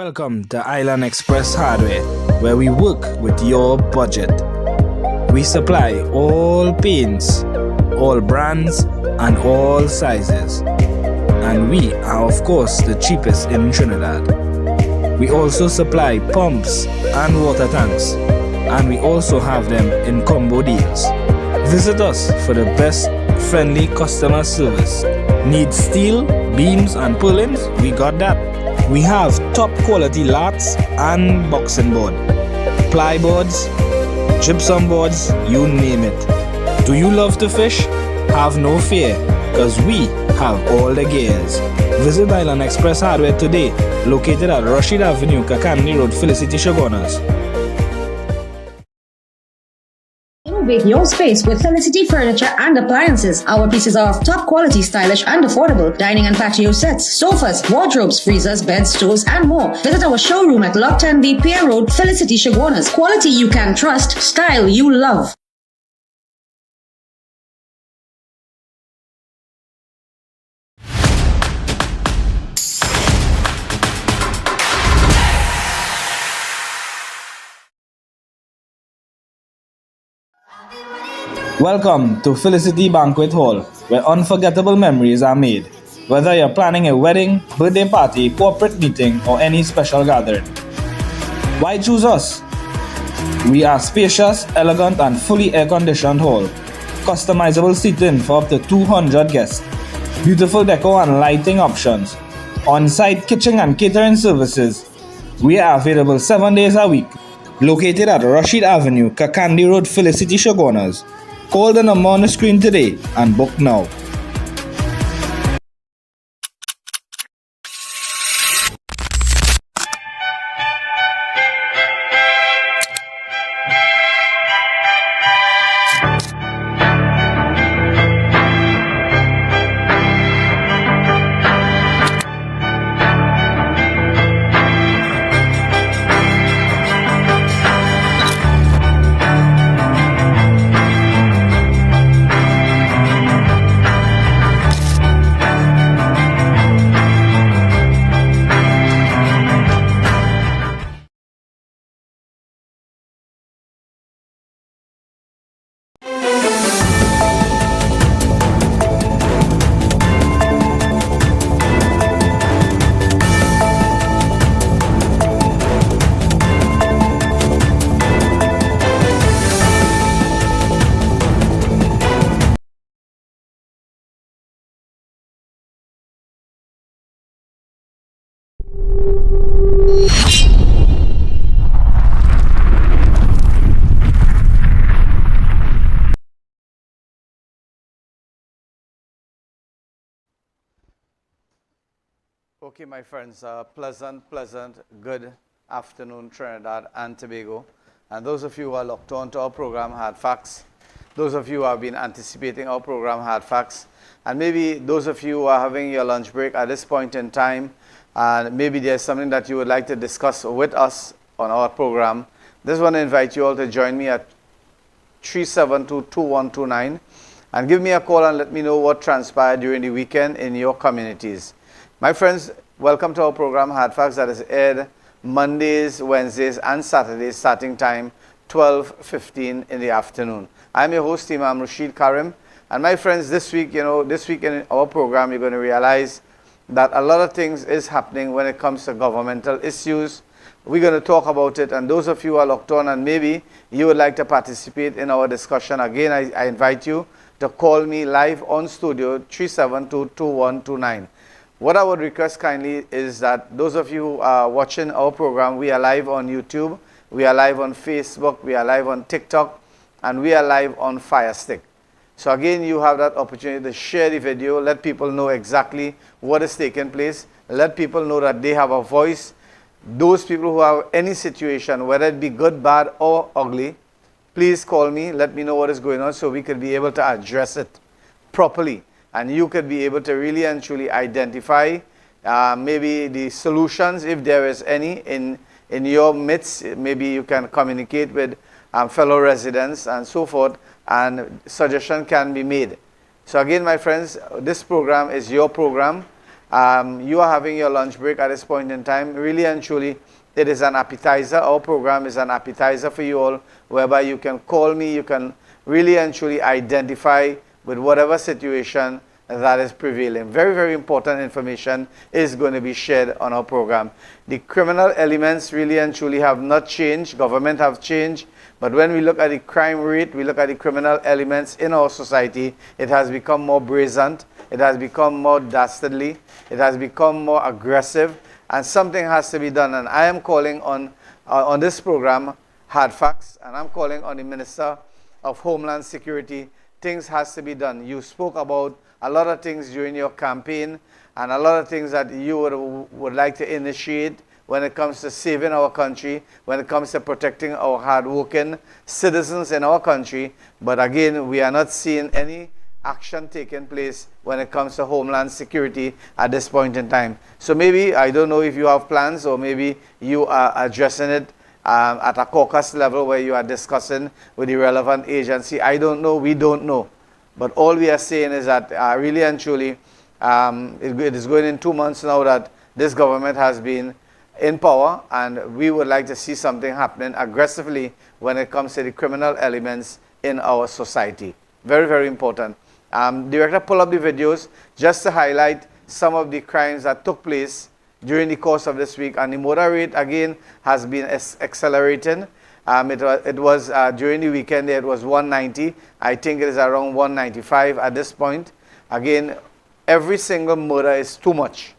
Welcome to Island Express Hardware, where we work with your budget. We supply all paints, all brands, and all sizes. And we are, of course, the cheapest in Trinidad. We also supply pumps and water tanks, and we also have them in combo deals. Visit us for the best friendly customer service. Need steel, beams, and purlins? We got that. We have top quality lats and boxing board, plyboards, gypsum boards, you name it. Do you love to fish? Have no fear, cause we have all the gears. Visit Island Express Hardware today, located at Rashid Avenue, Kakandi Road, Felicity Shogunas. Innovate your space with Felicity Furniture and Appliances. Our pieces are of top quality, stylish and affordable. Dining and patio sets, sofas, wardrobes, freezers, beds, stools and more. Visit our showroom at Lot 10B Pier Road, Felicity Shogunas. Quality you can trust, style you love. Welcome to Felicity Banquet Hall, where unforgettable memories are made. Whether you're planning a wedding, birthday party, corporate meeting, or any special gathering. Why choose us? We are spacious, elegant, and fully air-conditioned hall. Customizable seating for up to 200 guests. Beautiful decor and lighting options. On-site kitchen and catering services. We are available 7 days a week. Located at Rashid Avenue, Kakandi Road, Felicity Shogunas. Call the number on the screen today and book now. Okay, my friends, pleasant, good afternoon, Trinidad and Tobago. And those of you who are locked on to our program, Hardfacts, those of you who have been anticipating our program, Hardfacts, and maybe those of you who are having your lunch break at this point in time, and maybe there's something that you would like to discuss with us on our program, just want to invite you all to join me at 372-2129 and give me a call and let me know what transpired during the weekend in your communities. My friends, welcome to our program, Hardfacts, that is aired Mondays, Wednesdays, and Saturdays, starting time 12:15 in the afternoon. I'm your host, Imam Rashid Karim, and my friends, this week in our program, you're going to realize that a lot of things is happening when it comes to governmental issues. We're going to talk about it, and those of you who are locked on and maybe you would like to participate in our discussion, again, I invite you to call me live on studio, 372-2129. What I would request kindly is that those of you who are watching our program, we are live on YouTube, we are live on Facebook, we are live on TikTok, and we are live on Fire Stick. So again, you have that opportunity to share the video, let people know exactly what is taking place, let people know that they have a voice. Those people who have any situation, whether it be good, bad, or ugly, please call me, let me know what is going on so we could be able to address it properly. And you could be able to really and truly identify maybe the solutions, if there is any, in your midst. Maybe you can communicate with fellow residents and so forth, and suggestion can be made. So again, my friends, this program is your program, You are having your lunch break at this point in time. Really and truly, it is an appetizer. Our program is an appetizer for you all, whereby you can call me, you can really and truly identify with whatever situation that is prevailing. Very, very important information is going to be shared on our program. The criminal elements really and truly have not changed. Government have changed. But when we look at the crime rate, we look at the criminal elements in our society, it has become more brazen. It has become more dastardly. It has become more aggressive. And something has to be done. And I am calling on this program, Hardfacts, and I'm calling on the Minister of Homeland Security. Things has to be done. You spoke about a lot of things during your campaign and a lot of things that you would like to initiate when it comes to saving our country, when it comes to protecting our hard-working citizens in our country. But again, we are not seeing any action taking place when it comes to Homeland Security at this point in time. So maybe, I don't know if you have plans, or maybe you are addressing it at a caucus level where you are discussing with the relevant agency. I don't know, we don't know. But all we are saying is that really and truly, it is going in 2 months now that this government has been in power, and we would like to see something happening aggressively when it comes to the criminal elements in our society. Very, very important. Director, pull up the videos just to highlight some of the crimes that took place during the course of this week. And the murder rate, again, has been accelerating. It was during the weekend, it was 190. I think it is around 195 at this point. Again, every single murder is too much.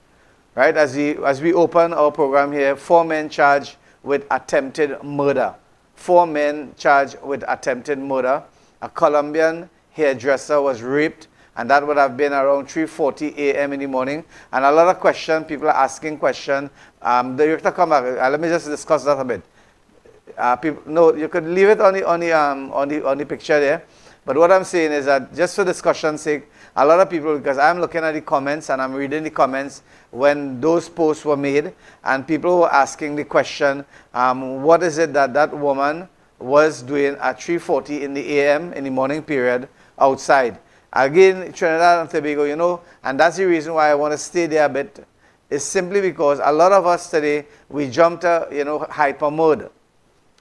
Right? As we open our program here, 4 men charged with attempted murder. 4 men charged with attempted murder. A Colombian hairdresser was raped, and that would have been around 3:40 a.m. in the morning. And a lot of questions, people are asking questions. Director, come back. Let me just discuss that a bit. No, you could leave it on the picture there. But what I'm saying is that just for discussion's sake, a lot of people, because I'm looking at the comments and I'm reading the comments when those posts were made, and people were asking the question, what is it that that woman was doing at 3:40 in the a.m. in the morning period outside? Again, Trinidad and Tobago, you know, and that's the reason why I want to stay there a bit, is simply because a lot of us today, we jumped to, hyper mode.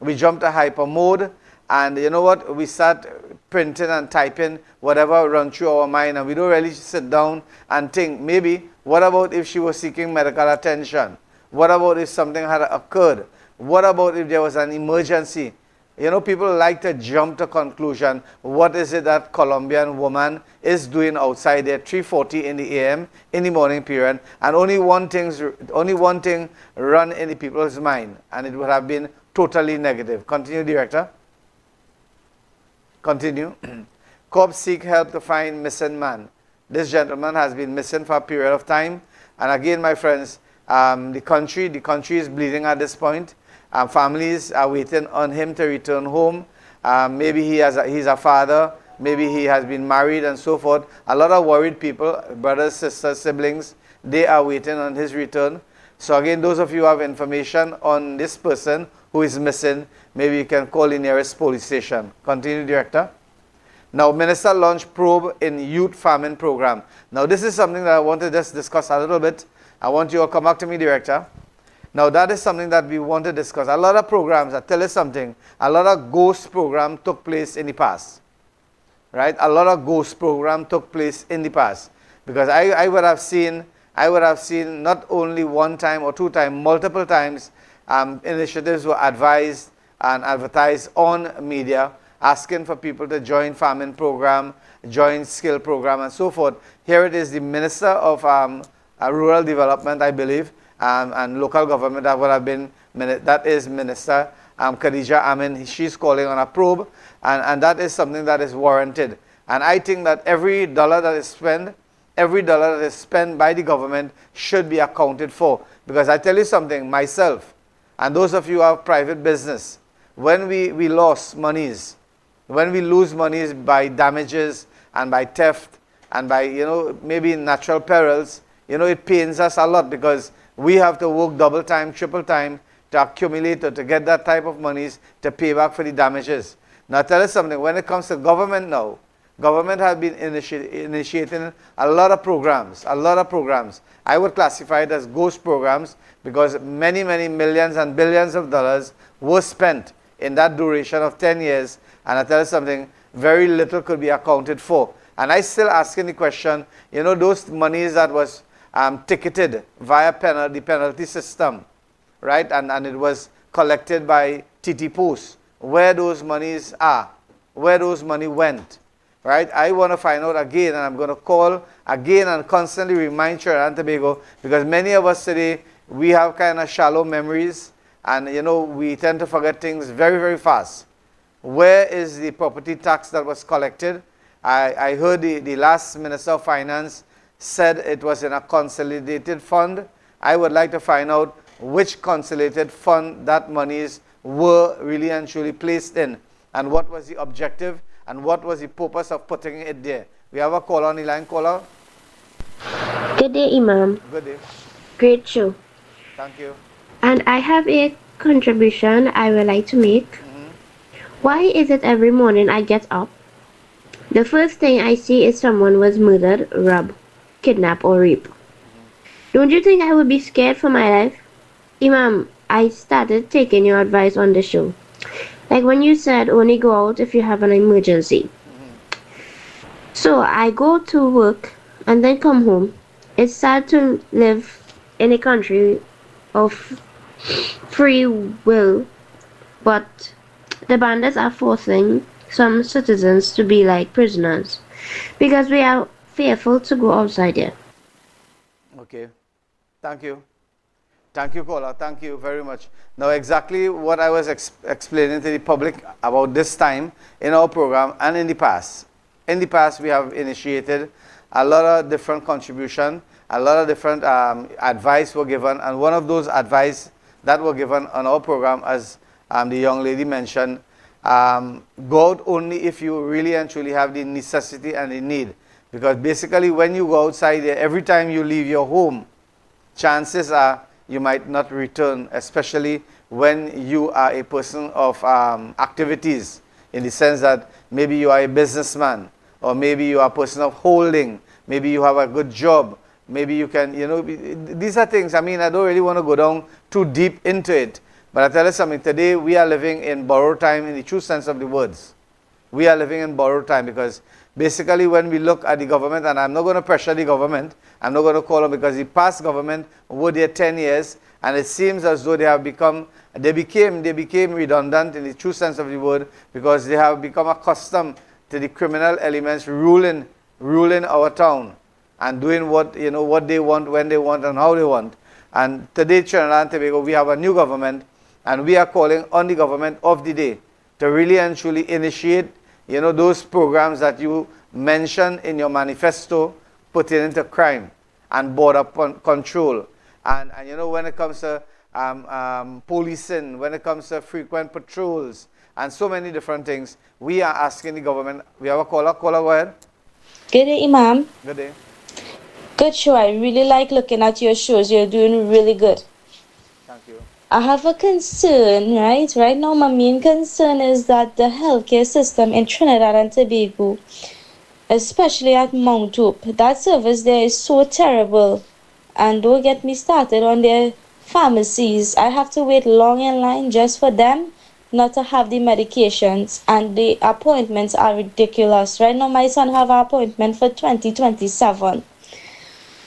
We jumped to hyper mode, and you know what? We start printing and typing whatever run through our mind, and we don't really sit down and think, maybe, what about if she was seeking medical attention? What about if something had occurred? What about if there was an emergency? You know, people like to jump to conclusion. What is it that Colombian woman is doing outside there 3:40 in the a.m. in the morning period? And only one thing run in the people's mind, and it would have been totally negative. Continue, Director. Continue. Cops seek help to find missing man. This gentleman has been missing for a period of time. And again, my friends, the country is bleeding at this point. Families are waiting on him to return home. Maybe he's a father. Maybe he has been married and so forth. A lot of worried people, brothers, sisters, siblings, they are waiting on his return. So again, those of you who have information on this person who is missing, maybe you can call the nearest police station. Continue, Director. Now, Minister launched probe in youth farming program. Now, this is something that I want to just discuss a little bit. I want you all to come back to me, Director. Now, that is something that we want to discuss. A lot of programs, I tell you something, a lot of ghost programs took place in the past. Right? A lot of ghost programs took place in the past. Because I would have seen not only one time or 2 times, multiple times, initiatives were advised and advertised on media, asking for people to join farming program, join skill program, and so forth. Here it is, the Minister of Rural Development, I believe, and local government, that would have been, that is Minister Khadija Amin. She's calling on a probe, and that is something that is warranted. And I think that every dollar that is spent by the government should be accounted for. Because I tell you something, myself, and those of you who have private business, when we lost monies, when we lose monies by damages and by theft and by, maybe natural perils, it pains us a lot, because we have to work double time, triple time to accumulate or to get that type of monies to pay back for the damages. Now, tell us something, when it comes to government now, Government has been initiating a lot of programs, I would classify it as ghost programs because many, many millions and billions of dollars were spent in that duration of 10 years. And I tell you something, very little could be accounted for. And I still asking the question, you know, those monies that was ticketed via the penalty system, right? And it was collected by TT Post, where those monies are, where those money went. Right? I want to find out again, and I'm going to call again and constantly remind Trinidad and Tobago, because many of us today, we have kind of shallow memories, and you know, we tend to forget things very, very fast. Where is the property tax that was collected? I heard the last Minister of Finance said it was in a consolidated fund. I would like to find out which consolidated fund that monies were really and truly placed in, and what was the objective, and what was the purpose of putting it there. We have a caller on the line. Caller. Good day, Imam. Good day. Great show. Thank you. And I have a contribution I would like to make. Why is it every morning I get up, the first thing I see is someone was murdered, robbed, kidnapped, or raped? Don't you think I would be scared for my life? Imam, I started taking your advice on the show. Like when you said only go out if you have an emergency. So I go to work and then come home. It's sad to live in a country of free will, but the bandits are forcing some citizens to be like prisoners because we are fearful to go outside here. Okay. Thank you. Thank you, caller. Thank you very much. Now, exactly what I was explaining to the public about this time in our program and in the past. In the past, we have initiated a lot of different contribution, a lot of different advice were given, and one of those advice that were given on our program, as the young lady mentioned, go out only if you really and truly have the necessity and the need. Because basically, when you go outside there, every time you leave your home, chances are you might not return, especially when you are a person of activities, in the sense that maybe you are a businessman, or maybe you are a person of holding, maybe you have a good job, maybe you can, you know, these are things, I mean, I don't really want to go down too deep into it, but I tell you something, today we are living in borrowed time in the true sense of the words. We are living in borrowed time because basically when we look at the government, and I'm not going to pressure the government, I'm not going to call them, because the past government were there 10 years, and it seems as though they became redundant in the true sense of the word, because they have become accustomed to the criminal elements ruling our town and doing what, you know, what they want, when they want, and how they want. And today, Trinidad and Tobago, we have a new government, and we are calling on the government of the day to really and truly initiate, you know, those programs that you mentioned in your manifesto pertaining to crime and border control. And you know, when it comes to policing, when it comes to frequent patrols, and so many different things, we are asking the government. We have a caller. Caller, go ahead. Good day, Imam. Good day. Good show. I really like looking at your shows. You're doing really good. Thank you. I have a concern, right? Right now, my main concern is that the healthcare system in Trinidad and Tobago, especially at Mount Hope, that service there is so terrible. And don't get me started on their pharmacies. I have to wait long in line just for them not to have the medications, and the appointments are ridiculous. Right now, my son have an appointment for 2027.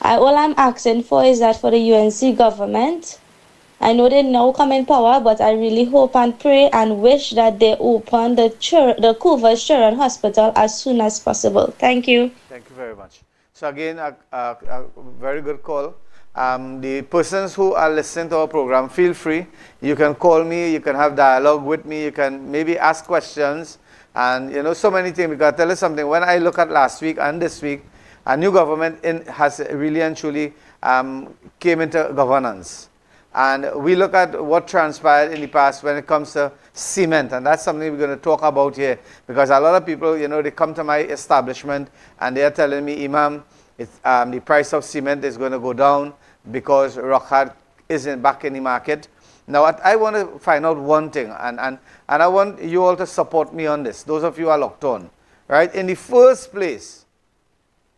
All I'm asking for is that for the UNC government, I know they now come in power, but I really hope and pray and wish that they open the Coover's Children's Hospital as soon as possible. Thank you. Thank you very much. So again, a very good call. The persons who are listening to our program, feel free. You can call me, you can have dialogue with me, you can maybe ask questions, and you know, so many things. Because I'll tell you something, when I look at last week and this week, a new government has really and truly came into governance. And we look at what transpired in the past when it comes to cement, and that's something we're going to talk about here, because a lot of people, you know, they come to my establishment and they are telling me, Imam, the price of cement is going to go down because rock hard isn't back in the market. Now, I want to find out one thing, and I want you all to support me on this, those of you who are locked on. right? In the first place,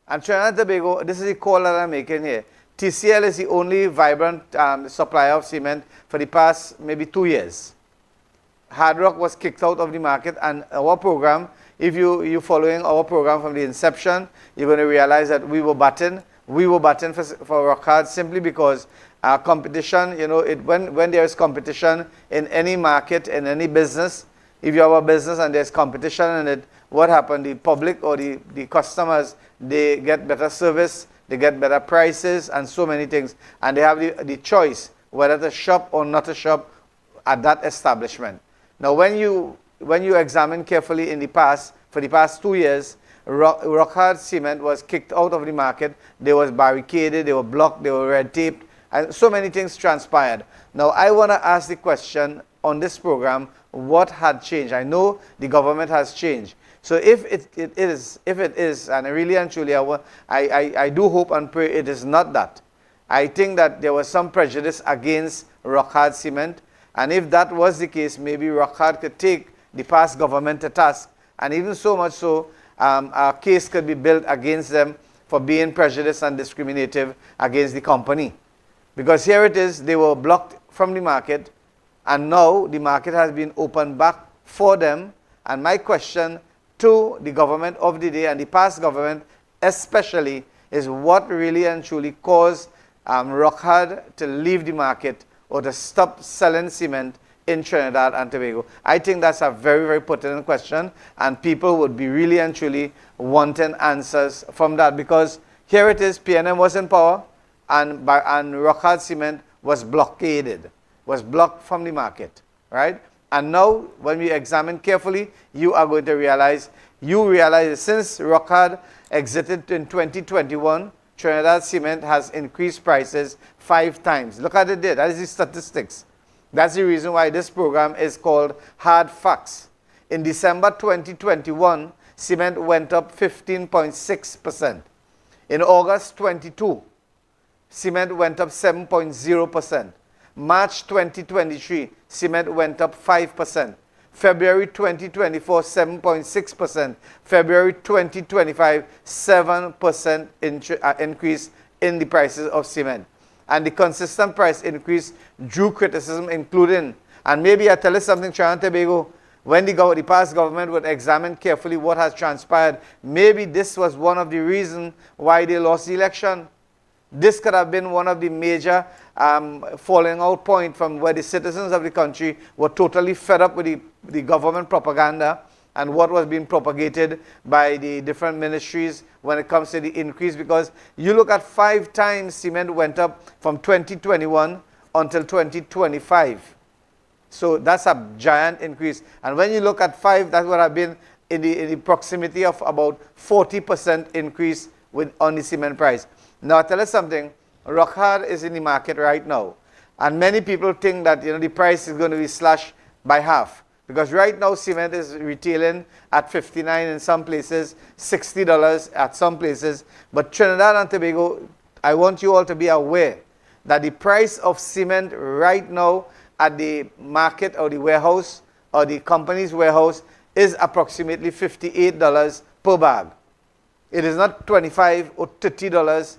and Trinidad and Tobago, this is the call that I'm making here. TCL is the only vibrant supplier of cement for the past maybe 2 years. Hard Rock was kicked out of the market, and our program, if you're following our program from the inception, you're going to realize that we were batting for Rock Hard simply because competition, you know, when there is competition in any market, in any business, if you have a business and there's competition in it, what happened? The public or the customers, they get better service, they get better prices and so many things, and they have the choice whether to shop or not to shop at that establishment. Now when you examine carefully in the past, for the past 2 years, Rock Hard Cement was kicked out of the market. They was barricaded, they were blocked, they were red taped, and so many things transpired. Now I want to ask the question on this program, what had changed? I know the government has changed. So if it is, and really and truly, I do hope and pray it is not that. I think that there was some prejudice against Rock Hard Cement, and if that was the case, maybe Rock Hard could take the past government to task, and even so much so, a case could be built against them for being prejudiced and discriminative against the company. Because here it is, they were blocked from the market, and now the market has been opened back for them. And my question to the government of the day and the past government especially is what really and truly caused Rock Hard to leave the market or to stop selling cement in Trinidad and Tobago? I think that's a very, very pertinent question, and people would be really and truly wanting answers from that, because here it is, PNM was in power, and Rock Hard Cement was blockaded, was blocked from the market, right? And now, when we examine carefully, you are going to realize, since Rock Hard exited in 2021, Trinidad Cement has increased prices 5 times. Look at it there. That is the statistics. That's the reason why this program is called Hard Facts. In December 2021, cement went up 15.6%. In August 22, cement went up 7.0%. March 2023, cement went up 5%. February 2024, 7.6%. February 2025, 7% increase in the prices of cement. And the consistent price increase drew criticism, including, and maybe I tell you something, Trinidad and Tobago, when the past government would examine carefully what has transpired, maybe this was one of the reasons why they lost the election. This could have been one of the major falling out point from where the citizens of the country were totally fed up with the government propaganda and what was being propagated by the different ministries when it comes to the increase. Because you look at 5 times cement went up from 2021 until 2025. So that's a giant increase. And when you look at 5, that would have been in the proximity of about 40% increase on the cement price. Now, I'll tell you something, Rock Hard is in the market right now. And many people think that, you know, the price is going to be slashed by half. Because right now, cement is retailing at $59 in some places, $60 at some places. But Trinidad and Tobago, I want you all to be aware that the price of cement right now at the market or the warehouse or the company's warehouse is approximately $58 per bag. It is not $25 or $30.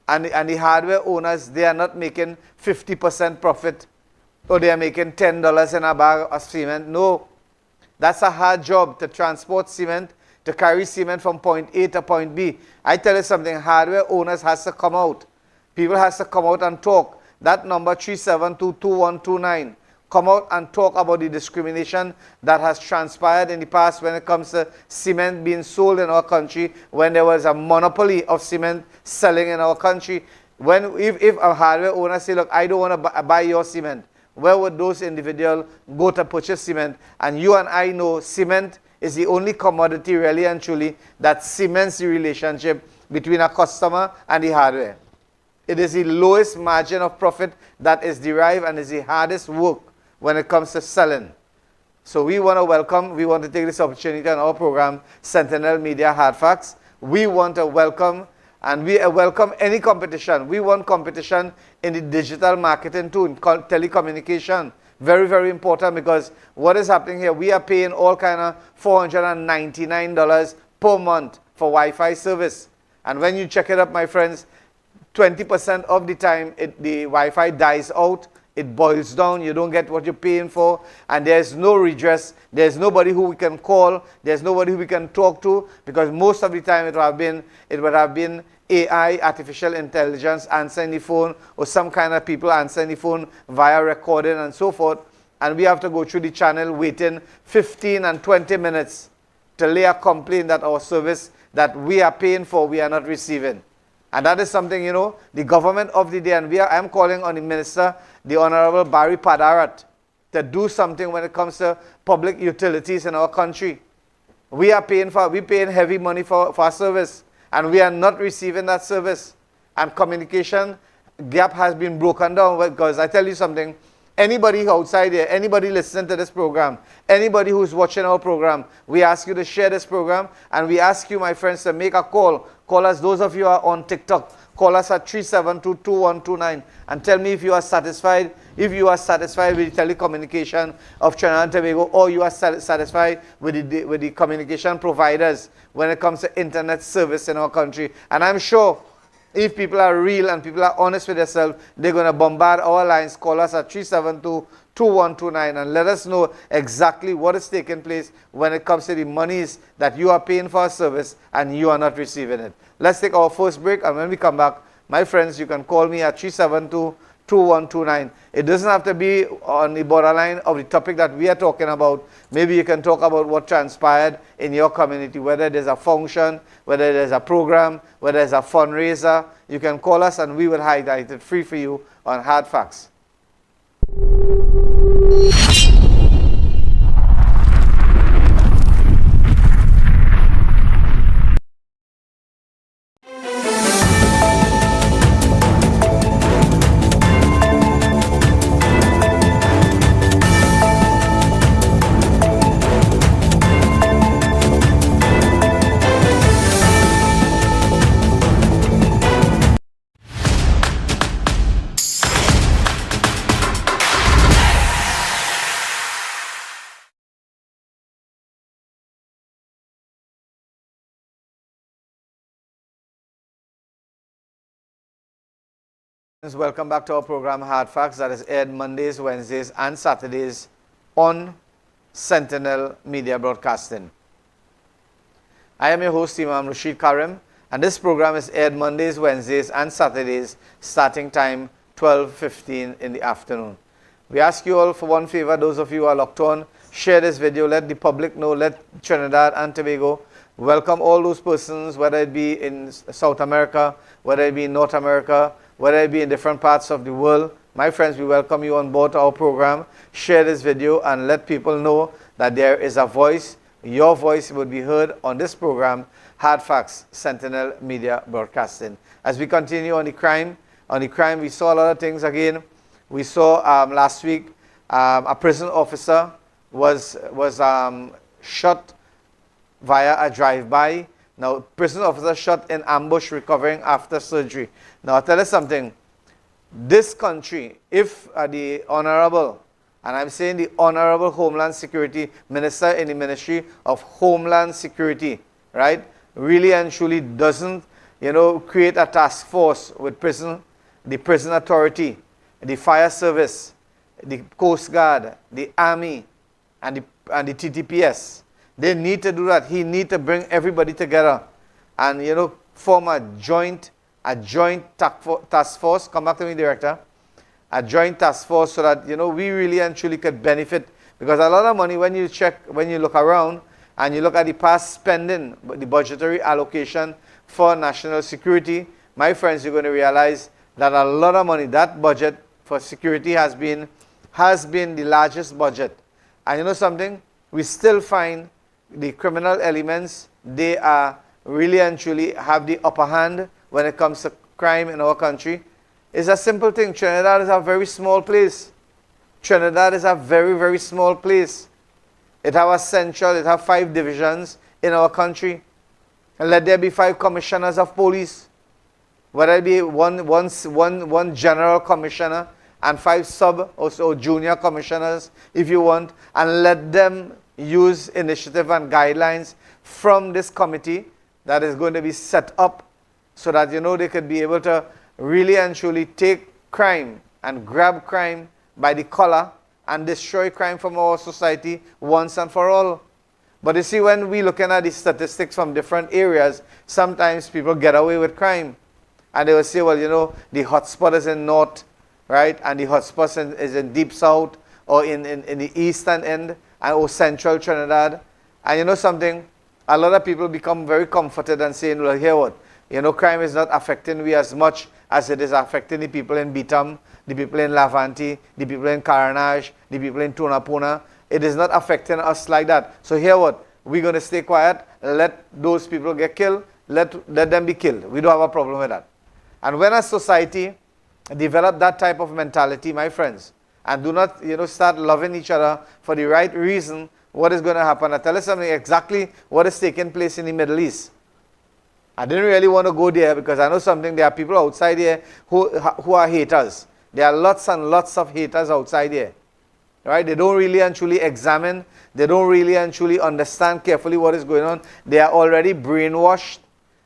And the hardware owners, they are not making 50% profit, or they are making $10 in a bag of cement. No, that's a hard job to transport cement, to carry cement from point A to point B. I tell you something, hardware owners has to come out. People has to come out and talk. That number 3722129. Come out and talk about the discrimination that has transpired in the past when it comes to cement being sold in our country, when there was a monopoly of cement selling in our country. If a hardware owner say, look, I don't want to buy your cement, where would those individuals go to purchase cement? And you and I know cement is the only commodity really and truly that cements the relationship between a customer and the hardware. It is the lowest margin of profit that is derived and is the hardest work when it comes to selling. So we want to take this opportunity on our program, Sentinel Media Hard Facts. We want to welcome, and we welcome any competition. We want competition in the digital marketing too, in telecommunication. Very, very important, because what is happening here, we are paying all kind of $499 per month for Wi-Fi service. And when you check it up, my friends, 20% of the time the Wi-Fi dies out, it boils down, you don't get what you're paying for, and there's no redress, there's nobody who we can call, there's nobody who we can talk to, because most of the time it would have been AI, artificial intelligence, answering the phone, or some kind of people answering the phone via recording and so forth, and we have to go through the channel waiting 15 and 20 minutes to lay a complaint that our service that we are paying for, we are not receiving. And that is something, you know, the government of the day, and I'm calling on the Minister, the Honorable Barry Padarat, to do something when it comes to public utilities in our country. We're paying heavy money for our service, and we are not receiving that service. And communication gap has been broken down, because I tell you something, anybody outside here, anybody listening to this program, anybody who's watching our program, we ask you to share this program, and we ask you, my friends, to make a call. Call us, those of you who are on TikTok, call us at 372-2129 and tell me if you are satisfied, with the telecommunication of Trinidad and Tobago, or you are satisfied with the communication providers when it comes to internet service in our country. And I'm sure if people are real and people are honest with themselves, they're going to bombard our lines. Call us at 372-2129 and let us know exactly what is taking place when it comes to the monies that you are paying for a service and you are not receiving it. Let's take our first break, and when we come back, my friends, you can call me at 372-2129. It doesn't have to be on the borderline of the topic that we are talking about. Maybe you can talk about what transpired in your community, whether there's a function, whether there's a program, whether there's a fundraiser. You can call us and we will highlight it free for you on Hard Facts. Welcome back to our program Hard Facts, that is aired Mondays, Wednesdays and Saturdays on Sentinel Media Broadcasting. I am your host, Imam Rashid Karim, and this program is aired Mondays, Wednesdays and Saturdays, starting time 12:15 in the afternoon. We ask you all for one favor, those of you who are locked on, share this video, let the public know, let Trinidad and Tobago welcome all those persons, whether it be in South America, whether it be in North America, whether it be in different parts of the world. My friends, we welcome you on board our program. Share this video and let people know that there is a voice. Your voice would be heard on this program, Hard Facts, Sentinel Media Broadcasting. As we continue on the crime, we saw a lot of things again. We saw last week a prison officer was shot via a drive-by. Now, prison officer shot in ambush recovering after surgery. Now, I'll tell you something. This country, if the Honorable, and I'm saying the Honorable Homeland Security Minister in the Ministry of Homeland Security, right, really and truly doesn't, create a task force with the prison authority, the fire service, the Coast Guard, the Army, and the TTPS. They need to do that. He need to bring everybody together and, form a joint task force. Come back to me, Director. A joint task force so that, we really and truly could benefit. Because a lot of money, when you look around and you look at the past spending, the budgetary allocation for national security, my friends, you're going to realize that a lot of money, that budget for security has been the largest budget. And you know something? We still find the criminal elements, they are really and truly have the upper hand when it comes to crime in our country. It's a simple thing. Trinidad is a very small place. Trinidad is a very, very small place. It has it has 5 divisions in our country. And let there be 5 commissioners of police. Whether it be one general commissioner and 5 sub or junior commissioners, if you want, and let them use initiative and guidelines from this committee that is going to be set up so that, they could be able to really and truly take crime and grab crime by the collar and destroy crime from our society once and for all. But you see, when we're looking at the statistics from different areas, sometimes people get away with crime. And they will say, well, the hotspot is in north, right? And the hotspot is in deep south or in the eastern end or central Trinidad. And you know something? A lot of people become very comforted and saying, well, here what? Crime is not affecting we as much as it is affecting the people in Bitam, the people in Lavanti, the people in Karanaj, the people in Tunapuna. It is not affecting us like that. So here what? We're going to stay quiet, let those people get killed, let them be killed. We don't have a problem with that. And when a society develop that type of mentality, my friends, and do not, start loving each other for the right reason, what is going to happen? I tell you something, exactly what is taking place in the Middle East. I didn't really want to go there because I know something, there are people outside here who are haters. There are lots and lots of haters outside here. Right? They don't really and truly examine. They don't really and truly understand carefully what is going on. They are already brainwashed.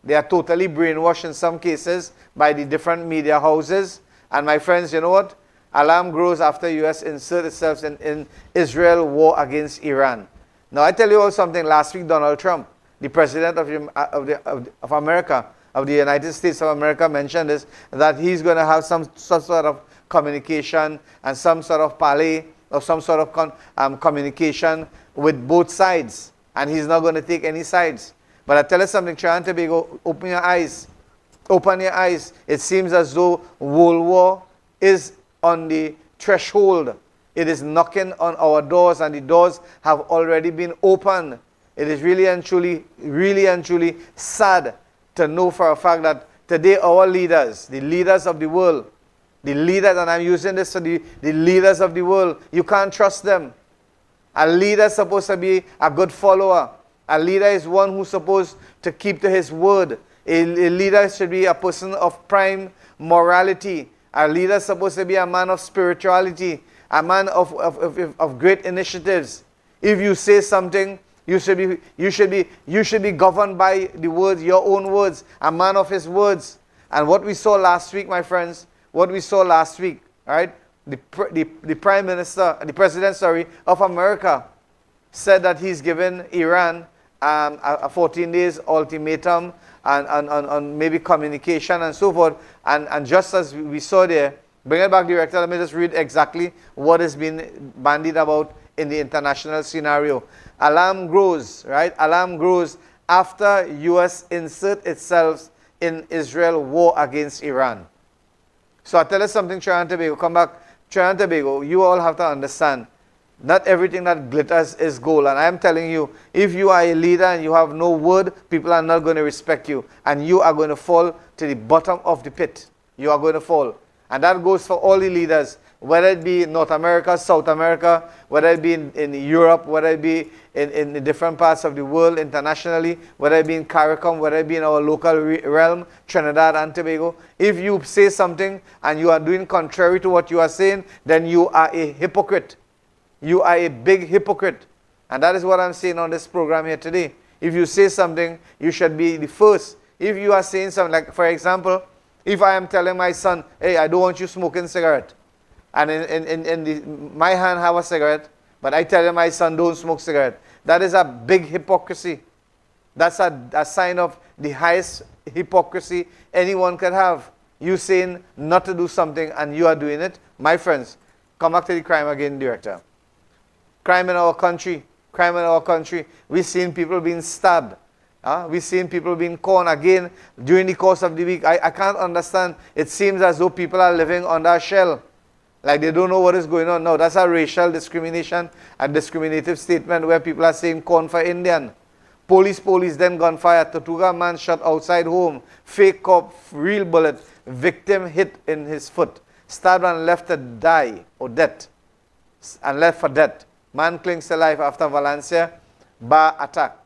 They are totally brainwashed in some cases by the different media houses. And my friends, you know what? Alarm grows after U.S. insert itself in Israel war against Iran. Now I tell you all something. Last week, Donald Trump, the president of America, of the United States of America, mentioned this, that he's going to have some sort of communication and some sort of parley or some sort of communication with both sides. And he's not going to take any sides. But I tell you something, Trinidad and Tobago, open your eyes. Open your eyes. It seems as though World War is on the threshold. It is knocking on our doors, and the doors have already been opened. It is really and truly sad to know for a fact that today our leaders, the leaders of the world, the leaders, and I'm using this for the leaders of the world, you can't trust them. A leader is supposed to be a good follower. A leader is one who's supposed to keep to his word. A leader should be a person of prime morality. A leader is supposed to be a man of spirituality, a man of great initiatives. If you say something, you should be governed by the words, your own words, a man of his words. And what we saw last week, my friends, right? The Prime Minister, the President, of America said that he's given Iran a 14 days ultimatum on maybe communication and so forth. And just as we saw there, bring it back, Director, let me just read exactly what has been bandied about in the international scenario. Alarm grows, right? Alarm grows after U.S. insert itself in Israel war against Iran. So I tell you something, Trinidad and Tobago, come back. Trinidad and Tobago, you all have to understand, not everything that glitters is gold. And I am telling you, if you are a leader and you have no word, people are not going to respect you. And you are going to fall to the bottom of the pit. You are going to fall. And that goes for all the leaders, whether it be North America, South America, whether it be in Europe, whether it be in the different parts of the world internationally, whether it be in CARICOM, whether it be in our local realm, Trinidad and Tobago. If you say something and you are doing contrary to what you are saying, then you are a hypocrite. You are a big hypocrite. And that is what I'm saying on this program here today. If you say something, you should be the first. If you are saying something, like for example, if I am telling my son, hey, I don't want you smoking cigarette, and in my hand have a cigarette, but I tell my son don't smoke cigarette, that is a big hypocrisy. That's a sign of the highest hypocrisy anyone can have. You saying not to do something and you are doing it. My friends, come back to the crime again, Director. Crime in our country. We've seen people being stabbed. We've seen people being cornered again during the course of the week. I can't understand. It seems as though people are living under a shell. Like they don't know what is going on. No, that's a racial discrimination, a discriminative statement where people are saying corn for Indian. Police, then gunfire. Tortuga man shot outside home. Fake cop, real bullet. Victim hit in his foot. Stabbed and left to die or death. And left for death. Man clings to life after Valencia bar attack.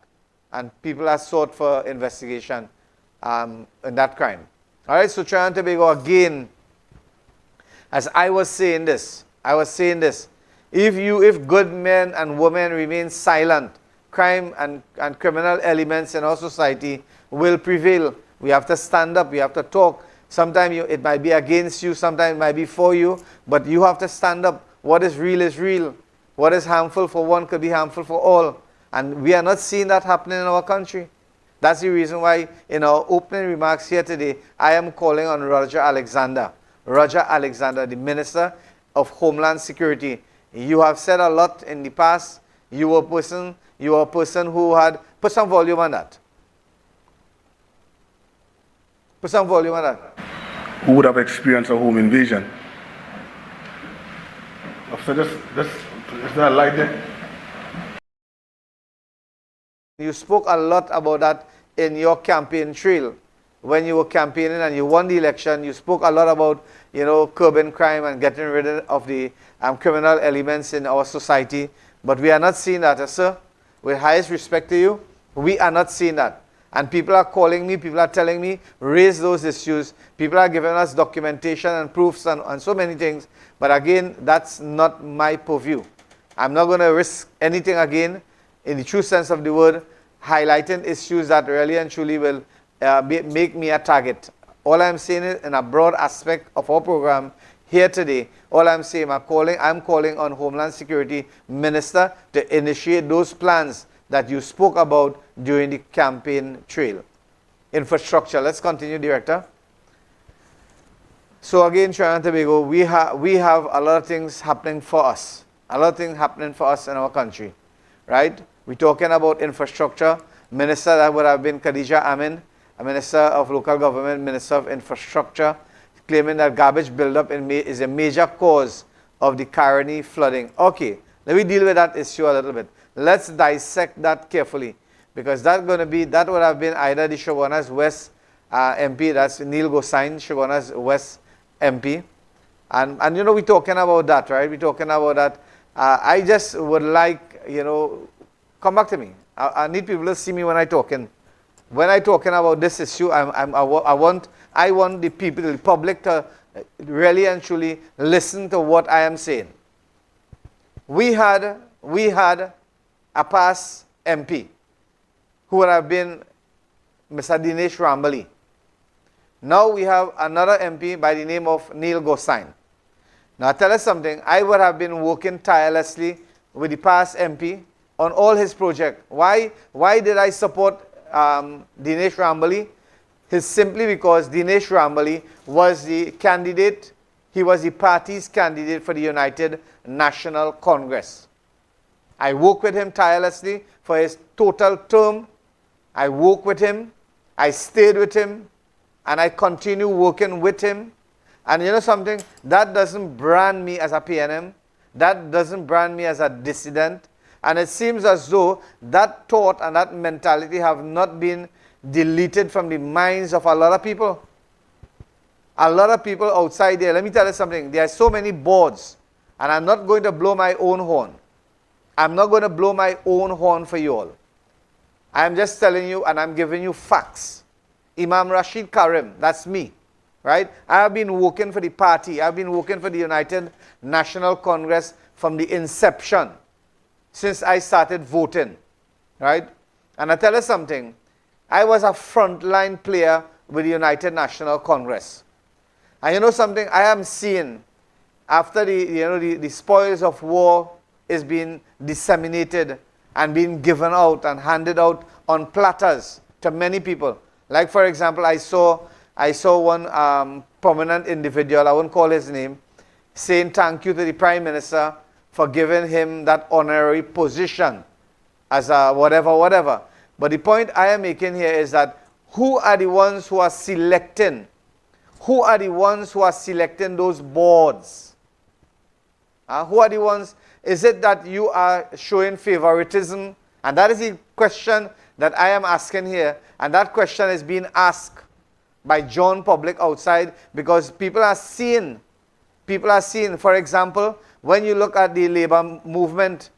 And people are sought for investigation in that crime. Alright, so Trinidad and Tobago again, as I was saying this, if good men and women remain silent crime and criminal elements in our society will prevail. We have to stand up, we have to talk. Sometimes it might be against you, sometimes it might be for you, but you have to stand up. What is real is real. What is harmful for one could be harmful for all. And we are not seeing that happening in our country. That's the reason why in our opening remarks here today, I am calling on Roger Alexander. Roger Alexander, the Minister of Homeland Security. You have said a lot in the past. You were a person who had... Put some volume on that. Put some volume on that. Who would have experienced a home invasion? Officer, is there a light there? You spoke a lot about that in your campaign trail. When you were campaigning and you won the election, you spoke a lot about, curbing crime and getting rid of the criminal elements in our society. But we are not seeing that, sir. With highest respect to you, we are not seeing that. And people are calling me, people are telling me, raise those issues. People are giving us documentation and proofs and so many things. But again, that's not my purview. I'm not going to risk anything again, in the true sense of the word, highlighting issues that really and truly will make me a target. All I'm saying is, in a broad aspect of our program here today, all I'm saying, I'm calling on Homeland Security Minister to initiate those plans that you spoke about during the campaign trail. Infrastructure. Let's continue, Director. So again, Trinidad and Tobago, we have a lot of things happening for us. A lot of things happening for us in our country. Right? We're talking about infrastructure. Minister, that would have been Khadija Amin, a Minister of Local Government, Minister of Infrastructure, claiming that garbage buildup is a major cause of the Caroni flooding. Okay, let me deal with that issue a little bit. Let's dissect that carefully, because that would have been either the Shogunas West MP, that's Neil Gosain, Shogunas West MP. And we're talking about that, right? We're talking about that. I just would like, come back to me. I need people to see me when I'm talking. When I'm talking about this issue, I want the people, the public, to really and truly listen to what I am saying. We had a past MP who would have been Mr. Dinesh Rambali. Now we have another MP by the name of Neil Gosain. Now tell us something, I would have been working tirelessly with the past MP on all his projects. Why did I support Dinesh Rambali? It's simply because Dinesh Rambali was the candidate, he was the party's candidate for the United National Congress. I worked with him tirelessly for his total term. I worked with him, I stayed with him, and I continue working with him. And you know something? That doesn't brand me as a PNM. That doesn't brand me as a dissident. And it seems as though that thought and that mentality have not been deleted from the minds of a lot of people. A lot of people outside there, let me tell you something. There are so many boards, and I'm not going to blow my own horn. I'm not going to blow my own horn for you all. I'm just telling you, and I'm giving you facts. Imam Rashid Karim, that's me, right? I have been working for the party. I've been working for the United National Congress from the inception, since I started voting, right? And I tell you something, I was a frontline player with the United National Congress. And you know something, I am seeing, after the spoils of war is being disseminated and being given out and handed out on platters to many people. Like for example, I saw one prominent individual, I won't call his name, saying thank you to the Prime Minister for giving him that honorary position as a whatever. But the point I am making here is that who are the ones who are selecting? Who are the ones who are selecting those boards? Who are the ones? Is it that you are showing favoritism? And that is the question that I am asking here. And that question is being asked by John Public outside, because people are seeing, for example, when you look at the labor movement,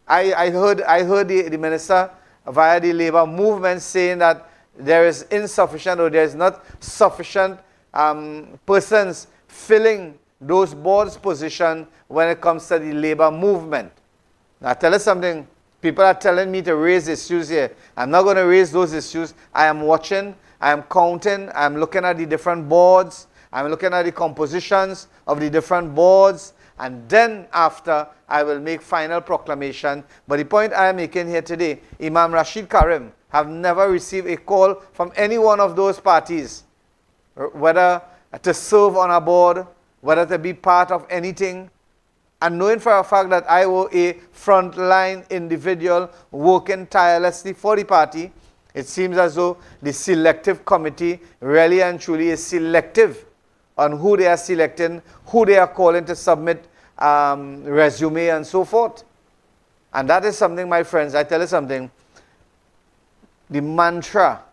I heard the minister via the labor movement saying that there is insufficient, or there is not sufficient persons filling those boards position when it comes to the labor movement. Now tell us something, People are telling me to raise issues here. I'm not going to raise those issues. I am watching, I am counting, I am looking at the different boards, I'm looking at the compositions of the different boards, and then after I will make final proclamation. But the point I am making here today, Imam Rashid Karim have never received a call from any one of those parties, whether to serve on a board, whether to be part of anything. And knowing for a fact that I was a frontline individual working tirelessly for the party, it seems as though the selective committee really and truly is selective on who they are selecting, who they are calling to submit resume and so forth. And that is something, my friends, I tell you something, the mantra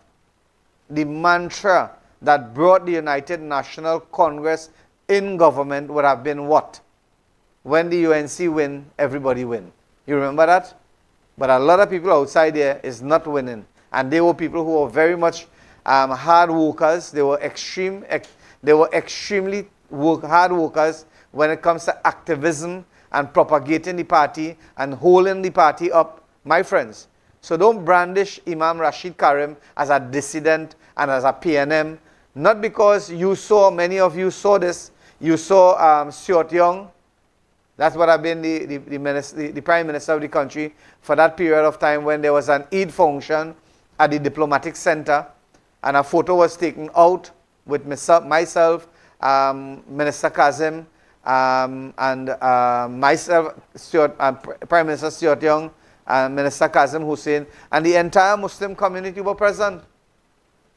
that brought the United National Congress in government would have been what? When the UNC win, everybody win. You remember that? But a lot of people outside there is not winning. And they were people who were very much hard workers. They were extremely hard workers when it comes to activism and propagating the party and holding the party up, my friends. So don't brandish Imam Rashid Karim as a dissident and as a PNM. Not because you saw, many of you saw this, you saw Stuart Young. That's what I've been the Prime Minister of the country for that period of time when there was an Eid function at the Diplomatic Center and a photo was taken out with myself, Minister Kazim, and myself, Prime Minister Stuart Young, and Minister Kazim Hussein, and the entire Muslim community were present.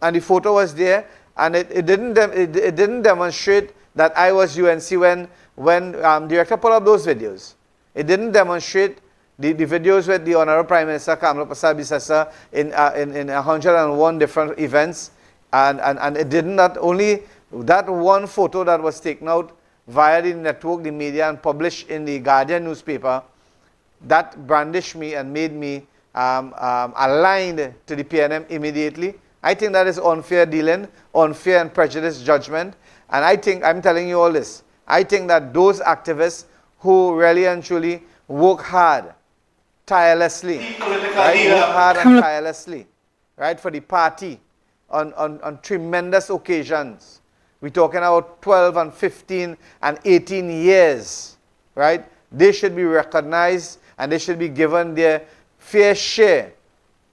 And the photo was there, and it didn't demonstrate that I was UNC when director put up those videos. It didn't demonstrate the videos with the Honorable Prime Minister Kamala Prasad Bisasa in 101 different events, and it did not only that one photo that was taken out via the network, the media, and published in the Guardian newspaper, that brandished me and made me aligned to the PNM immediately. I think that is unfair dealing, unfair and prejudiced judgment, and I think, I'm telling you all this, I think that those activists who really and truly work hard, tirelessly, right, work hard and tirelessly, right, for the party on tremendous occasions. We're talking about 12 and 15 and 18 years, right? They should be recognized and they should be given their fair share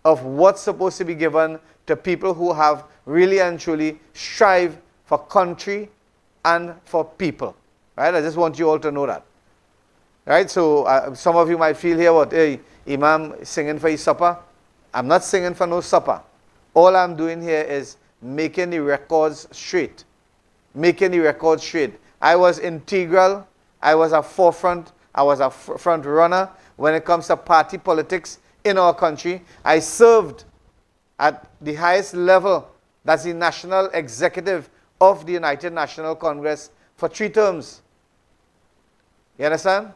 of what's supposed to be given to people who have really and truly strive for country and for people. Right? I just want you all to know that. Right? So some of you might feel here, what, hey, Imam singing for his supper. I'm not singing for no supper. All I'm doing here is making the records straight. Making the records straight. I was integral. I was a forefront. I was a front runner when it comes to party politics in our country. I served at the highest level, that's the national executive of the United National Congress, for 3 terms. You understand?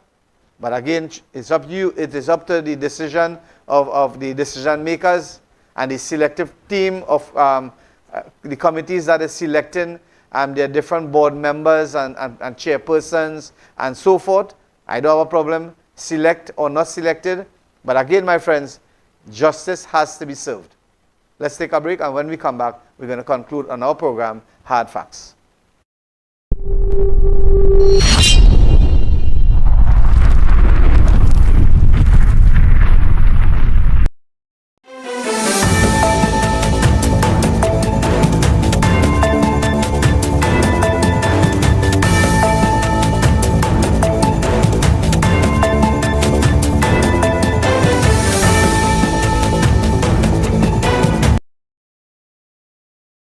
But again, it's up to you. It is up to the decision of the decision makers and the selective team of the committees that is selecting their different board members and chairpersons and so forth. I don't have a problem, select or not selected. But again, my friends, justice has to be served. Let's take a break, and when we come back, we're going to conclude on our program, Hard Facts.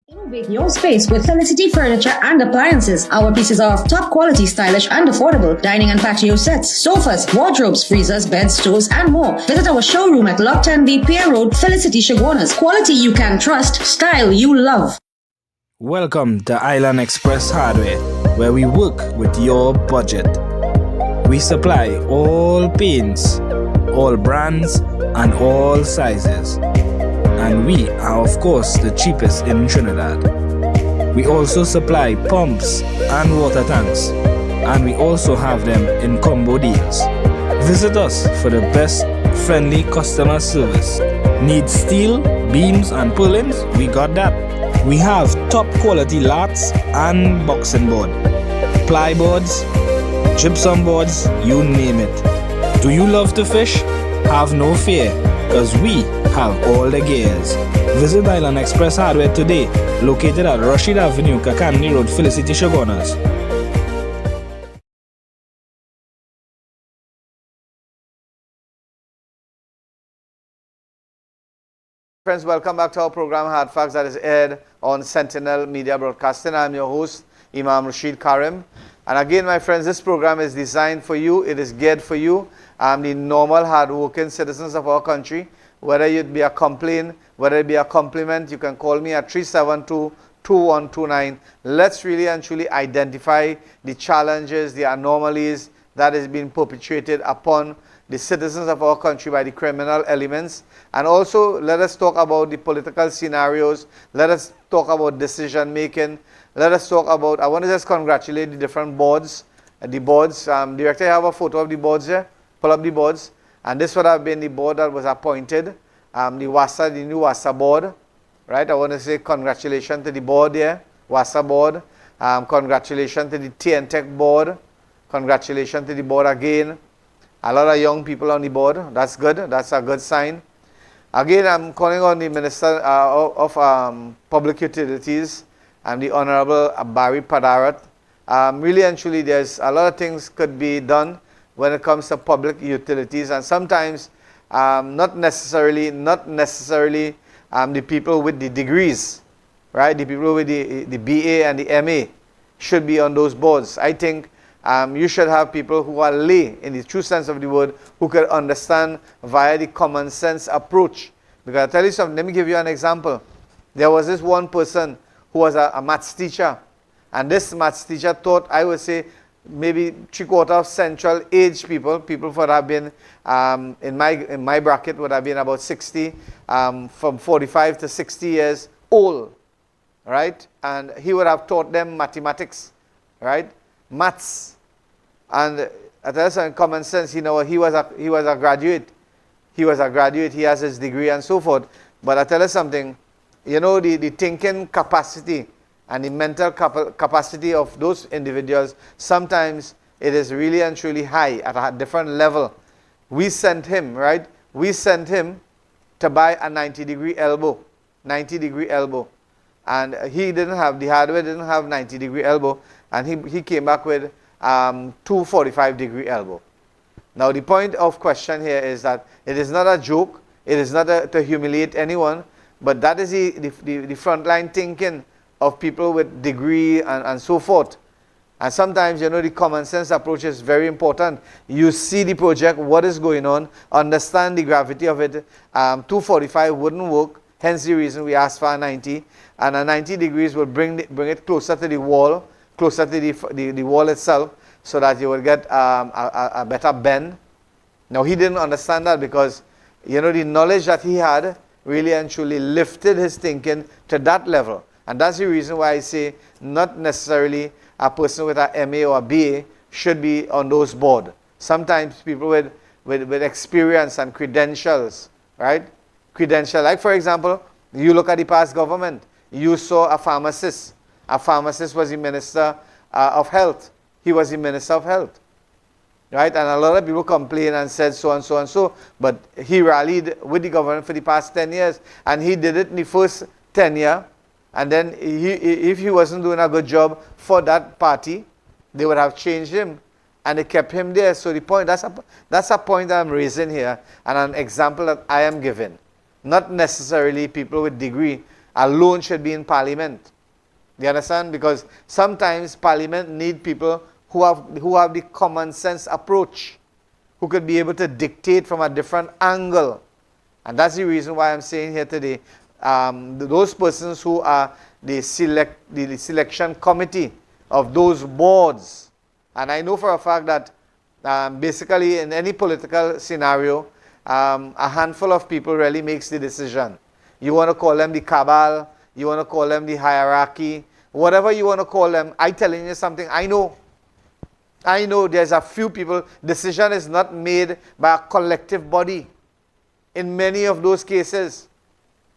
Innovate your space with Felicity Furniture and Appliances. Our pieces are of top quality, stylish and affordable. Dining and patio sets, sofas, wardrobes, freezers, beds, stools and more. Visit our showroom at Lot 10B Pier Road, Felicity Chaguanas. Quality you can trust, style you love. Welcome to Island Express Hardware, where we work with your budget. We supply all paints, all brands and all sizes. And we are of course the cheapest in Trinidad. We also supply pumps and water tanks, and we also have them in combo deals. Visit us for the best friendly customer service. Need steel, beams and purlins? We got that. We have top quality lats and boxing board, plyboards, gypsum boards, you name it. Do you love to fish? Have no fear, cause we have all the gears. Visit Island Express Hardware today, located at Rashid Avenue, Kakandi Road, Felicity, Shogunas. Friends, welcome back to our program Hardfacts that is aired on Sentinel Media Broadcasting. I'm your host, Imam Rashid Karim. And again, my friends, this program is designed for you. It is geared for you, the normal, hard-working citizens of our country. Whether it be a complaint, whether it be a compliment, you can call me at 372-2129. Let's really and truly identify the challenges, the anomalies that is being perpetrated upon the citizens of our country by the criminal elements. And also, let us talk about the political scenarios. Let us talk about decision making. Let us talk about, I want to just congratulate the different boards. Director, I have a photo of the boards here. Pull up the boards. And this would have been the board that was appointed, the new WASA board. Right? I want to say congratulations to the board here, WASA board. Congratulations to the TNTech board. Congratulations to the board again. A lot of young people on the board. That's good. That's a good sign. Again, I'm calling on the Minister of Public Utilities and the Honorable Barry Padarat. Really and truly, there's a lot of things could be done when it comes to public utilities, and sometimes not necessarily the people with the degrees, right? The people with the BA and the MA should be on those boards. I think you should have people who are lay in the true sense of the word, who can understand via the common sense approach. Because I'll tell you something, let me give you an example. There was this one person who was a maths teacher, and this maths teacher taught, I would say, maybe 3/4 of central age people would have been, in my bracket would have been about 60, from 45 to 60 years old, right? And he would have taught them mathematics, right? Maths. And at least in common sense, he was a graduate. He was a graduate, he has his degree and so forth. But I tell you something, the thinking capacity and the mental capacity of those individuals, sometimes it is really and truly high at a different level. We sent him, right? We sent him to buy a 90-degree elbow. 90-degree elbow. And he didn't have, the hardware didn't have 90-degree elbow. And he came back with 245-degree elbow. Now the point of question here is that it is not a joke, it is not to humiliate anyone, but that is the frontline thinking of people with degree and so forth. And sometimes, the common sense approach is very important. You see the project, what is going on, understand the gravity of it. 245 wouldn't work, hence the reason we asked for a 90. And a 90 degrees will bring it closer to the wall, closer to the wall itself, so that you will get a better bend. Now, he didn't understand that because, the knowledge that he had really and truly lifted his thinking to that level. And that's the reason why I say not necessarily a person with a MA or a BA should be on those boards. Sometimes people with experience and credentials, right? Like, for example, you look at the past government, you saw a pharmacist. A pharmacist was the Minister of Health. He was the Minister of Health. Right? And a lot of people complained and said so and so and so. But he rallied with the government for the past 10 years. And he did it in the first tenure. And then if he wasn't doing a good job for that party, they would have changed him. And they kept him there. So the point, that's a point that I'm raising here. And an example that I am giving. Not necessarily people with degree alone should be in parliament. Do you understand? Because sometimes parliament need people who have the common sense approach, who could be able to dictate from a different angle. And that's the reason why I'm saying here today, those persons who are the selection committee of those boards. And I know for a fact that basically in any political scenario, a handful of people really makes the decision. You want to call them the cabal, you want to call them the hierarchy, whatever you want to call them. I'm telling you something, I know there's a few people. Decision is not made by a collective body. in many of those cases,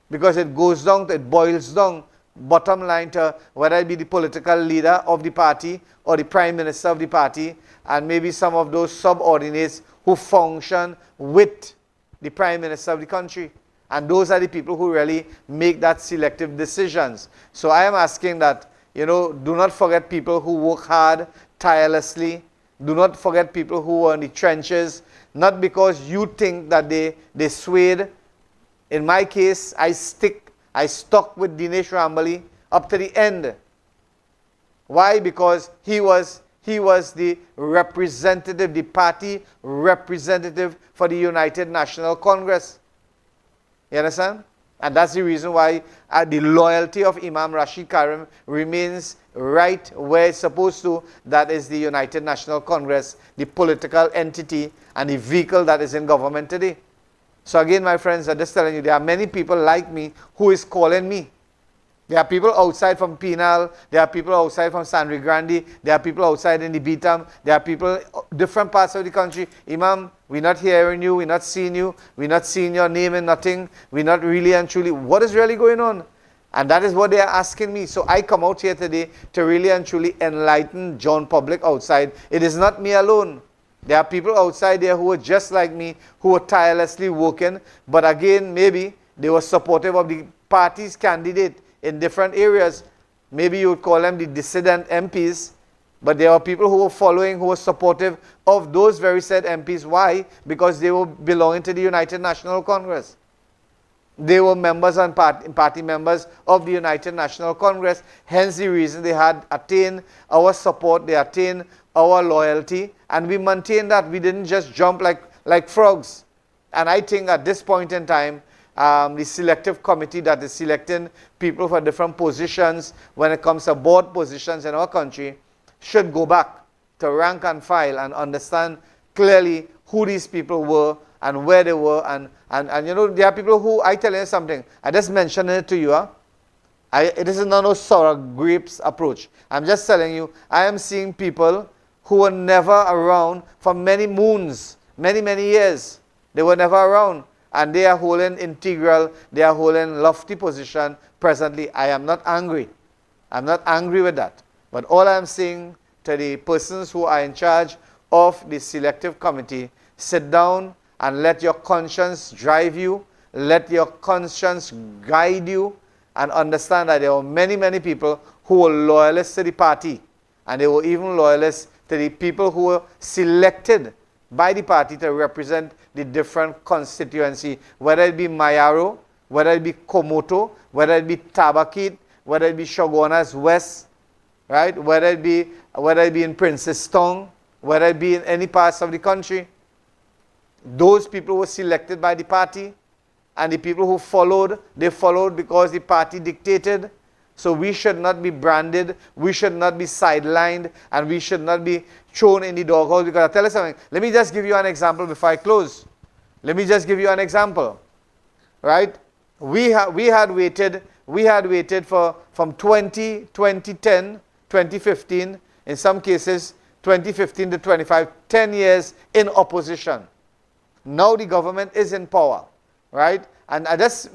because it goes down, it boils down, bottom line, to whether it be the political leader of the party or the prime minister of the party, and maybe some of those subordinates who function with the prime minister of the country. And those are the people who really make that selective decisions. So I am asking that, do not forget people who work hard, tirelessly. Do not forget people who are in the trenches, not because you think that they swayed. In my case, I stuck with Dinesh Rambali up to the end. Why? Because he was the representative, the party representative for the United National Congress. You understand? And that's the reason why the loyalty of Imam Rashid Karim remains right where it's supposed to. That is the United National Congress, the political entity and the vehicle that is in government today. So again, my friends, I'm just telling you, there are many people like me who is calling me. There are people outside from Penal, there are people outside from Sangre Grande, there are people outside in the Bitam, there are people different parts of the country. Imam, we're not hearing you, we're not seeing you, we're not seeing your name and nothing, we're not really and truly, what is really going on? And that is what they are asking me. So I come out here today to really and truly enlighten John public outside. It is not me alone. There are people outside there who are just like me, who are tirelessly working, but again, maybe they were supportive of the party's candidate in different areas. Maybe you would call them the dissident MPs, but there are people who were following, who were supportive of those very said MPs. Why? Because they were belonging to the United National Congress. They were members and party members of the United National Congress. Hence the reason they had attained our support, they attained our loyalty, and we maintained that. We didn't just jump like frogs. And I think at this point in time, the selective committee that is selecting people for different positions when it comes to board positions in our country should go back to rank and file and understand clearly who these people were and where they were. And there are people who, I tell you something, I just mentioned it to you. It is not no sour grapes approach. I'm just telling you, I am seeing people who were never around for many moons, many years. They were never around. And they are holding integral, they are holding lofty position presently. I am not angry. I'm not angry with that. But all I'm saying to the persons who are in charge of the selective committee, sit down and let your conscience drive you, let your conscience guide you, and understand that there were many people who were loyalists to the party. And they were even loyalists to the people who were selected by the party to represent the different constituency, whether it be Mayaro, whether it be Komoto, whether it be Tabakit, whether it be Shogunas West, right? Whether it be in Princestown, whether it be in any parts of the country. Those people were selected by the party, and the people who followed, they followed because the party dictated. So we should not be branded, we should not be sidelined, and we should not be thrown in the doghouse. Because I'll tell you something. Let me just give you an example before I close. Let me just give you an example. Right? We had waited for from 2010, 2015, in some cases 2015 to 25, 10 years in opposition. Now the government is in power. Right? And I just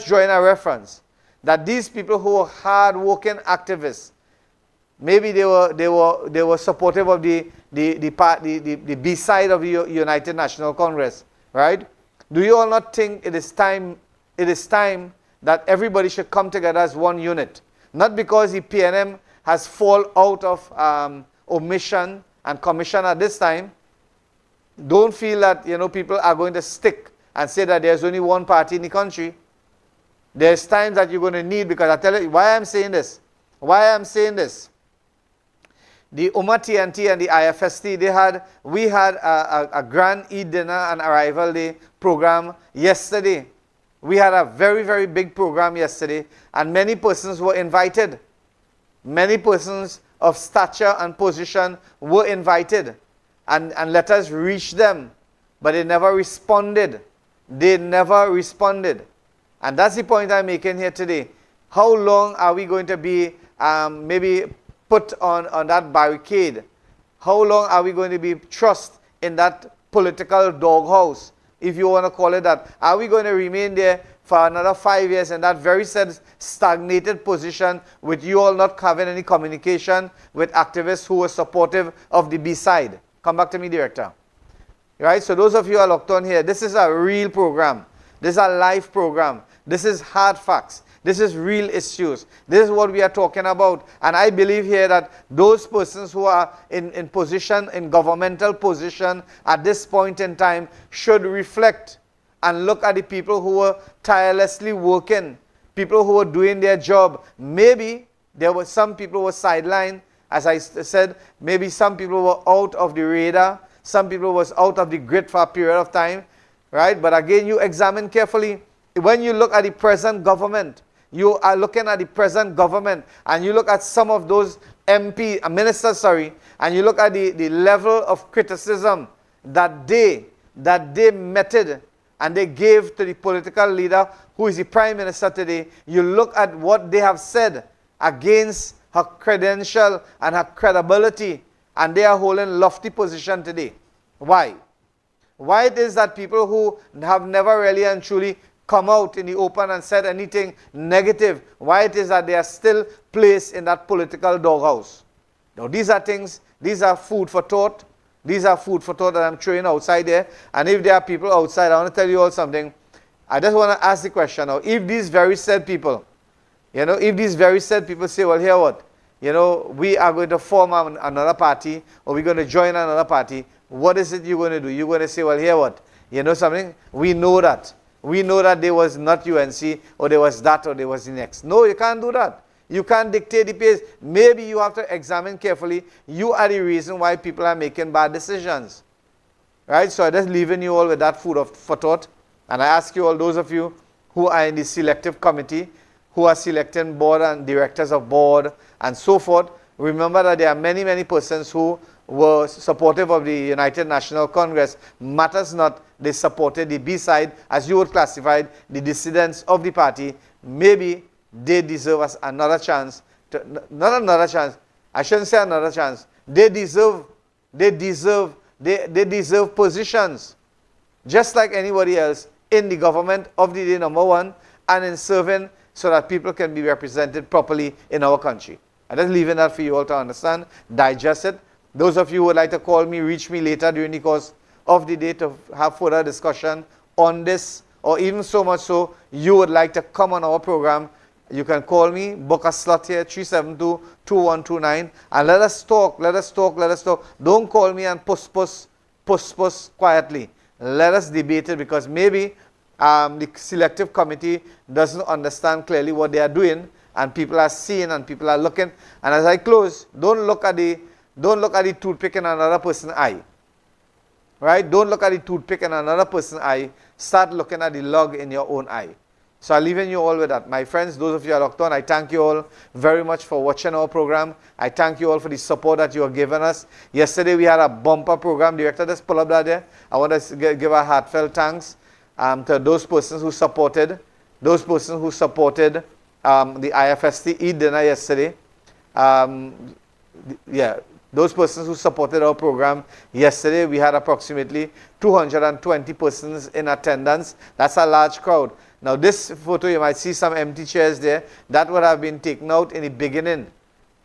drawing a reference that these people who are hard-working activists, maybe they were supportive of the B side of the United National Congress, right? Do you all not think it is time that everybody should come together as one unit? Not because the PNM has fallen out of omission and commission at this time. Don't feel that people are going to stick and say that there's only one party in the country. There's times that you're going to need, because I tell you why I'm saying this. The UMA TNT and the IFST, we had a grand Eid dinner and arrival day program yesterday. We had a very big program yesterday, and many persons were invited. Many persons of stature and position were invited, and letters reached them, but they never responded. And that's the point I'm making here today. How long are we going to be maybe put on that barricade? How long are we going to be thrust in that political doghouse if you want to call it that. Are we going to remain there for another 5 years in that very said stagnated position with you all not having any communication with activists who were supportive of the B side? Come back to me, Director. Right? So those of you who are locked on here, this is a real program. This is a live program. This is hard facts. This is real issues. This is what we are talking about. And I believe here that those persons who are in position, in governmental position at this point in time should reflect and look at the people who were tirelessly working, people who were doing their job. Maybe there were some people who were sidelined. As I said, maybe some people were out of the radar. Some people was out of the grid for a period of time. Right? But again, you examine carefully. When you look at the present government, you are looking at the present government, and you look at some of those ministers, and you look at the level of criticism that they meted and they gave to the political leader who is the Prime Minister today. You look at what they have said against her credential and her credibility, and they are holding lofty position today. Why? Why it is that people who have never really and truly come out in the open and said anything negative, why it is that they are still placed in that political doghouse? Now these are things, these are food for thought. These are food for thought that I'm throwing outside there. And if there are people outside, I want to tell you all something. I just want to ask the question now. If these very said people, if these very said people say, well, here what? We are going to form another party, or we're going to join another party. What is it you're going to do? You're going to say, well, here what? You know something? We know that. We know that there was not UNC, or there was that, or there was the next. No, you can't do that. You can't dictate the pace. Maybe you have to examine carefully. You are the reason why people are making bad decisions. Right? So I'm just leaving you all with that food for thought. And I ask you all, those of you who are in the selective committee, who are selecting board and directors of board and so forth, remember that there are many, many persons who were supportive of the United National Congress. Matters not, they supported the B side, as you would classify the dissidents of the party. Maybe they deserve us another chance. Not another chance. I shouldn't say another chance. They deserve positions, just like anybody else, in the government of the day, number one, and in serving so that people can be represented properly in our country. I'm just leaving that for you all to understand, digest it. Those of you who would like to call me, reach me later during the course of the day to have further discussion on this, or even so much so, you would like to come on our program, you can call me, book a slot here, 372-2129, and let us talk. Don't call me and push quietly. Let us debate it, because maybe the selective committee doesn't understand clearly what they are doing, and people are seeing and people are looking. And as I close, don't look at the toothpick in another person's eye. Right? Don't look at the toothpick in another person's eye. Start looking at the log in your own eye. So I'm leaving you all with that. My friends, those of you who are locked on, I thank you all very much for watching our program. I thank you all for the support that you have given us. Yesterday we had a bumper program. Director, just pull up that there. I want to give a heartfelt thanks to those persons who supported the IFST Eid dinner yesterday. Those persons who supported our program yesterday, we had approximately 220 persons in attendance. That's a large crowd. Now this photo, you might see some empty chairs there. That would have been taken out in the beginning.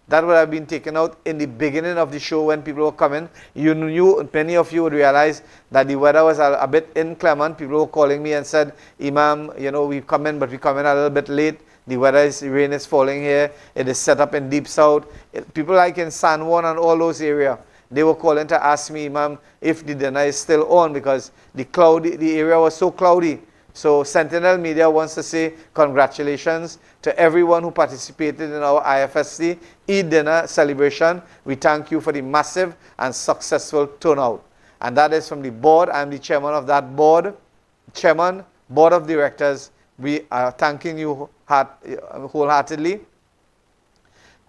That would have been taken out in the beginning of the show when people were coming. You knew, many of you would realize that the weather was a bit inclement. People were calling me and said, Imam, we've come in, but we come in a little bit late. The rain is falling here. It is set up in Deep South. People like in San Juan and all those areas, they were calling to ask me, Imam, if the dinner is still on, because the area was so cloudy. So Sentinel Media wants to say congratulations to everyone who participated in our IFSC Eid dinner celebration. We thank you for the massive and successful turnout. And that is from the board. I'm the chairman of that board. Board of directors. We are thanking you wholeheartedly.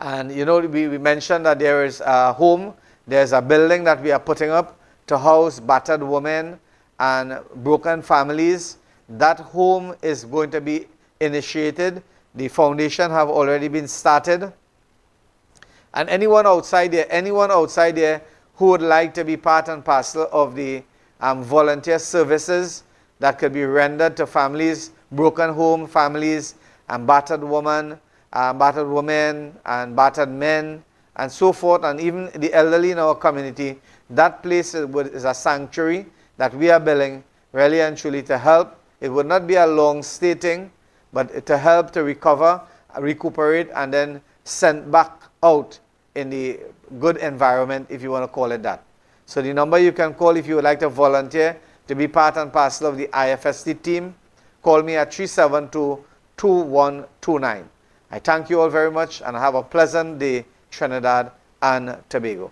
And we mentioned that there is a home, there's a building that we are putting up to house battered women and broken families. That home is going to be initiated. The foundation have already been started. And anyone outside there who would like to be part and parcel of the volunteer services that could be rendered to families, broken home families, and battered women, and battered men, and so forth, and even the elderly in our community. That place is a sanctuary that we are building really and truly to help. It would not be a long stay thing, but to help to recover, recuperate, and then send back out in the good environment, if you want to call it that. So the number you can call if you would like to volunteer to be part and parcel of the IFST team, call me at 372-2129. I thank you all very much and have a pleasant day, Trinidad and Tobago.